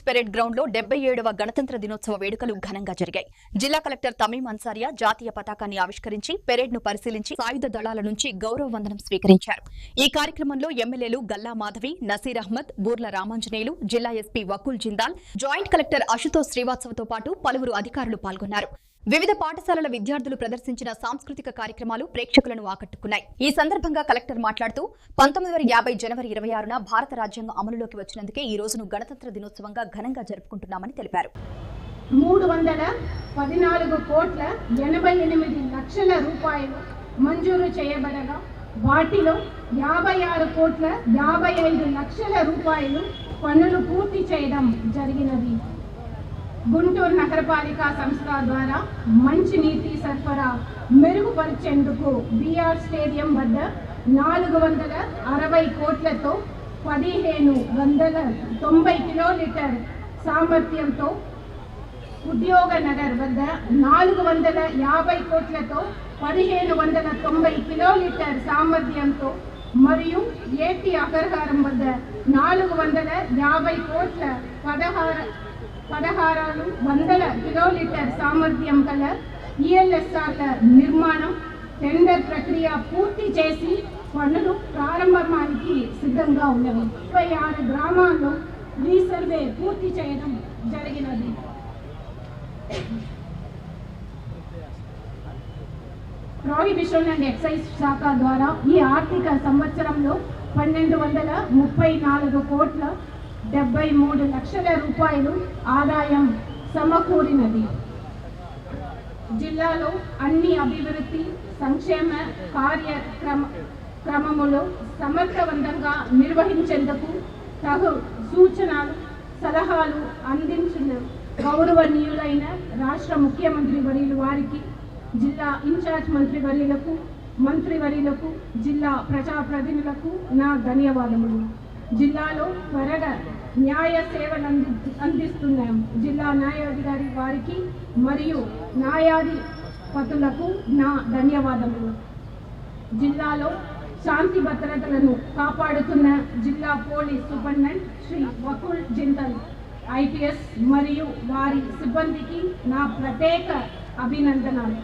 Parade ground లో 77వ గణతంత్ర దినోత్సవ వేడుకలు ఘనంగా జరిగాయి. జిల్లా కలెక్టర్ తమీం అన్సారియా జాతీయ పతాకాన్ని ఆవిష్కరించి పెరేడ్ ను పరిశీలించి సాయుధ దళాల నుంచి గౌరవ వందనం స్వీకరించారు. ఈ కార్యక్రమంలో ఎమ్మెల్యేలు గల్లా మాధవి, నసీర్ అహ్మద్, బూర్ల రామాంజనేయులు, జిల్లా SP Vakul Jindal, joint collector Ashutosh శ్రీవాత్సవతో పాటు పలువురు అధికారులు పాల్గొన్నారు. వివిధ పాఠశాలల విద్యార్థులు ప్రదర్శించిన సాంస్కృతిక కార్యక్రమాలు ప్రేక్షకులను ఆకట్టుకున్నాయి. ఈ సందర్భంగా కలెక్టర్ మాట్లాడుతూ 1950 జనవరి 26న భారత రాజ్యాంగం అమలులోకి వచ్చినందుకే ఈ రోజును గణతంత్ర దినోత్సవంగా ఘనంగా జరుపుకుంటున్నామని తెలిపారు. 314,88 రూపాయలు మంజూరు చేయబడగా వాటిలో 56,55 రూపాయలు పన్నులు పూర్తి చేయడం జరిగినది. గుంటూరు నగరపాలిక సంస్థ ద్వారా మంచినీటి సరఫరా మెరుగుపరిచేందుకు బీఆర్ స్టేడియం వద్ద 460 కోట్లతో 1590 కిలోలీటర్ సామర్థ్యంతో, ఉద్యోగ నగర్ వద్ద 450 కోట్లతో 1590 కిలోలీటర్ సామర్థ్యంతో మరియు ఏటి అగ్రహారం వద్ద 450 కోట్ల 1600 కిలోలీటర్ సామర్థ్యం గల ఈఎల్ఎస్ఆర్ల నిర్మాణం టెండర్ ప్రక్రియ పూర్తి చేసి పనులు ప్రారంభానికి సిద్ధంగా ఉన్నవి. 26 గ్రామాల్లో రీసర్వే పూర్తి చేయడం జరిగినది. ప్రొహిబిషన్ అండ్ ఎక్సైజ్ శాఖ ద్వారా ఈ ఆర్థిక సంవత్సరంలో 1234 కోట్ల 73 లక్షల రూపాయలు ఆదాయం సమకూరినది. జిల్లాలో అన్ని అభివృద్ధి సంక్షేమ కార్యక్రమములు సమర్థవంతంగా నిర్వహించేందుకు తగు సూచనలు సలహాలు అందించిన గౌరవనీయులైన రాష్ట్ర ముఖ్యమంత్రి వర్యులు వారికి, జిల్లా ఇన్ఛార్జ్ మంత్రివర్యులకు, జిల్లా ప్రజాప్రతినిధులకు నా ధన్యవాదములు. జిల్లాలో త్వరగా న్యాయ సేవలు అందిస్తున్న జిల్లా న్యాయాధికారి వారికి మరియు న్యాయాధిపతులకు నా ధన్యవాదములు. జిల్లాలో శాంతి భద్రతలను కాపాడుతున్న జిల్లా police superintendent Shri Vakul Jindal IPS మరియు వారి సిబ్బందికి నా ప్రత్యేక అభినందనలు.